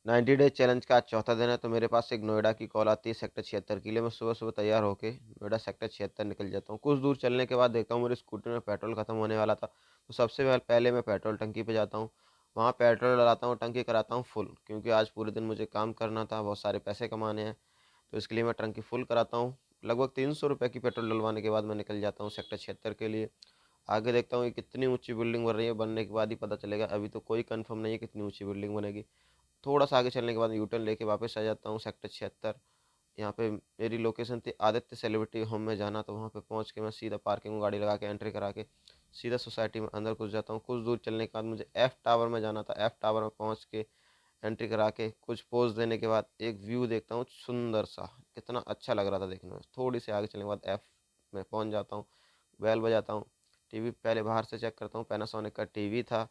90 days challenge का आज चौथा दिन है, तो मेरे पास एक नोएडा की कॉल आती है सेक्टर 76 के लिए। मैं सुबह-सुबह तैयार होके नोएडा सेक्टर 76 निकल जाता हूँ। कुछ दूर चलने के बाद देखता हूँ मेरे स्कूटर में पेट्रोल खत्म होने वाला था, तो सबसे पहले मैं पेट्रोल टंकी पे जाता हूँ। वहाँ पेट्रोल डलाता हूँ, टंकी कराता हूँ फुल, क्योंकि आज पूरे दिन मुझे काम करना था, बहुत सारे पैसे कमाने हैं, तो इसके लिए मैं टंकी फुल कराता हूँ। लगभग 300 रुपये की पेट्रोल डलवाने के बाद मैं निकल जाता हूँ सेक्टर 76 के लिए। आगे देखता हूँ ये कितनी ऊँची बिल्डिंग बन रही है, बनने के बाद ही पता चलेगा, अभी तो कोई कन्फर्म नहीं है कितनी ऊँची बिल्डिंग बनेगी। थोड़ा सा आगे चलने के बाद यू टर्न लेके वापस आ जाता हूँ सेक्टर 76। यहाँ पे मेरी लोकेशन थी आदित्य सेलिब्रिटी होम में जाना, तो वहाँ पे पहुँच के मैं सीधा पार्किंग में गाड़ी लगा के एंट्री करा के सीधा सोसाइटी में अंदर घुस जाता हूँ। कुछ दूर चलने के बाद मुझे एफ़ टावर में जाना था। एफ़ टावर में पहुँच के एंट्री करा के कुछ पोज देने के बाद एक व्यू देखता हूँ सुंदर सा, कितना अच्छा लग रहा था देखने में। थोड़ी सी आगे चलने के बाद एफ़ में पहुँच जाता हूँ, बेल बजाता हूँ। टीवी पहले बाहर से चेक करता हूँ, पैनासोनिक का टीवी था।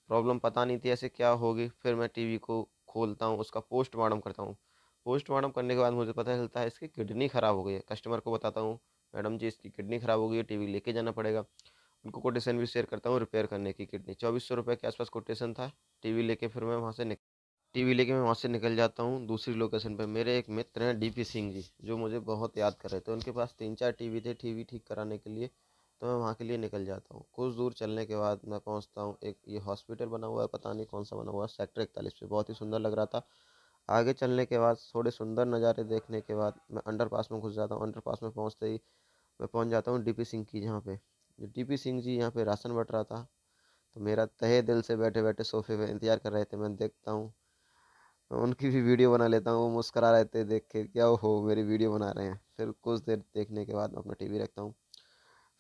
प्रॉब्लम पता नहीं थी ऐसे क्या होगी, फिर मैं टीवी को खोलता हूँ, उसका पोस्टमार्टम करता हूँ। पोस्टमार्टम करने के बाद मुझे पता चलता है इसकी किडनी ख़राब हो गई है। कस्टमर को बताता हूँ, मैडम जी इसकी किडनी ख़राब हो गई है, टीवी लेके जाना पड़ेगा। उनको कोटेशन भी शेयर करता हूँ रिपेयर करने की। किडनी 2400 रुपये के आसपास कोटेशन था। टीवी लेके फिर मैं वहाँ से निकल जाता हूँ दूसरी लोकेशन पे। मेरे एक मित्र हैं डीपी सिंह जी, जो मुझे बहुत याद कर रहे थे। उनके पास 3-4 टीवी थे, टीवी ठीक कराने के लिए, तो मैं वहाँ के लिए निकल जाता हूँ। कुछ दूर चलने के बाद मैं पहुँचता हूँ, एक ये हॉस्पिटल बना हुआ है, पता नहीं कौन सा बना हुआ है, सेक्टर 41 पे, बहुत ही सुंदर लग रहा था। आगे चलने के बाद थोड़े सुंदर नज़ारे देखने के बाद मैं अंडरपास में घुस जाता हूँ। अंडरपास में पहुँचते ही मैं पहुँच जाता हूँ डीपी सिंह की जहाँ पे, जो डीपी सिंह जी यहाँ पे राशन बँट रहा था। तो मेरा तहे दिल से बैठे बैठे सोफे पे इंतजार कर रहे थे। मैं देखता हूँ, मैं उनकी भी वीडियो बना लेता हूँ। वो मुस्करा रहे थे देख के, क्या हो मेरी वीडियो बना रहे हैं। फिर कुछ देर देखने के बाद मैं अपना टीवी रखता हूँ।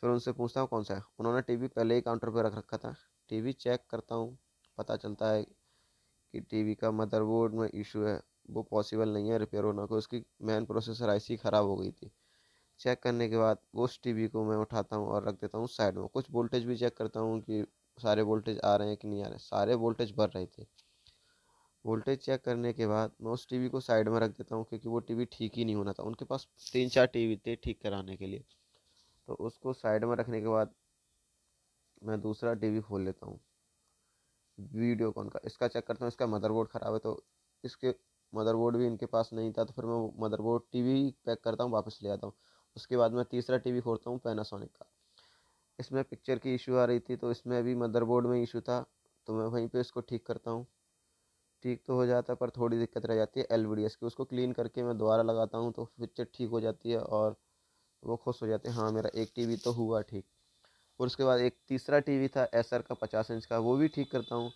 फिर उनसे पूछता हूँ कौन सा है। उन्होंने टीवी पहले ही काउंटर पर रख रखा था। टीवी चेक करता हूँ, पता चलता है कि टीवी का मदरबोर्ड में इशू है, वो पॉसिबल नहीं है रिपेयर होना, को उसकी मेन प्रोसेसर आईसी ख़राब हो गई थी। चेक करने के बाद उस टीवी को मैं उठाता हूँ और रख देता हूँ साइड में। कुछ वोल्टेज भी चेक करता हूँ कि सारे वोल्टेज आ रहे हैं कि नहीं आ रहे। सारे वोल्टेज भर रहे थे। वोल्टेज चेक करने के बाद मैं उस टीवी को साइड में रख देता हूँ, क्योंकि वो टीवी ठीक ही नहीं होना था। उनके पास 3-4 टीवी थे ठीक कराने के लिए, तो उसको साइड में रखने के बाद मैं दूसरा टीवी खोल लेता हूँ, वीडियोकॉन का। इसका चेक करता हूँ, इसका मदरबोर्ड ख़राब है, तो इसके मदरबोर्ड भी इनके पास नहीं था, तो फिर मैं वो मदरबोर्ड टीवी पैक करता हूँ, वापस ले आता हूँ। उसके बाद मैं तीसरा टीवी खोलता हूँ पैनासोनिक का। इसमें पिक्चर की इशू आ रही थी, तो इसमें भी मदरबोर्ड में इशू था, तो मैं वहीं पे इसको ठीक करता हूँ। ठीक तो हो जाता है, पर थोड़ी दिक्कत रह जाती है एलवीडीएस की। उसको क्लीन करके मैं दोबारा लगाता हूँ, तो पिक्चर ठीक हो जाती है और वो खुश हो जाते हैं, हाँ मेरा एक टीवी तो हुआ ठीक। और उसके बाद एक तीसरा टीवी था एसर का 50 इंच का, वो भी ठीक करता हूँ।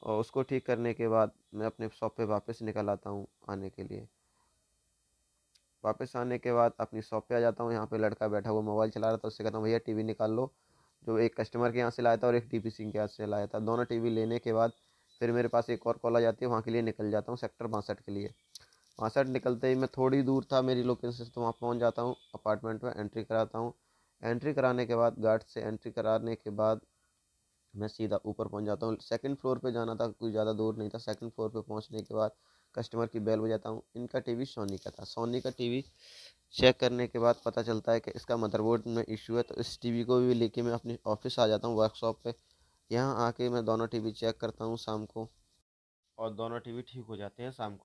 और उसको ठीक करने के बाद मैं अपने शॉप पे वापस निकल आता हूँ आने के लिए। वापस आने के बाद अपनी शॉप पे आ जाता हूँ। यहाँ पे लड़का बैठा हुआ मोबाइल चला रहा था, उससे कहता हूँ भैया टीवी निकाल लो। जो एक कस्टमर के यहाँ से लाया था और एक डीपी सिंह के यहाँ से लाया था, दोनों टीवी लेने के बाद फिर मेरे पास एक और कॉल आ जाती है। वहाँ के लिए निकल जाता हूँ सेक्टर 62 के लिए। 62 निकलते ही मैं, थोड़ी दूर था मेरी लोकेशन से, तो वहाँ पहुँच जाता हूँ। अपार्टमेंट में एंट्री कराता हूँ। एंट्री कराने के बाद गार्ड से एंट्री कराने के बाद मैं सीधा ऊपर पहुंच जाता हूँ। सेकंड फ्लोर पे जाना था, कोई ज़्यादा दूर नहीं था। सेकंड फ्लोर पे पहुंचने के बाद कस्टमर की बेल बजाता हूँ। इनका टीवी सोनी का था। सोनी का टीवी चेक करने के बाद पता चलता है कि इसका मदरबोर्ड में इशू है, तो इस टीवी को भी लेके मैं अपने ऑफिस आ जाता हूँ, वर्कशॉप पे। यहाँ आके मैं दोनों टीवी चेक करता हूँ शाम को, और दोनों टीवी ठीक हो जाते हैं शाम को।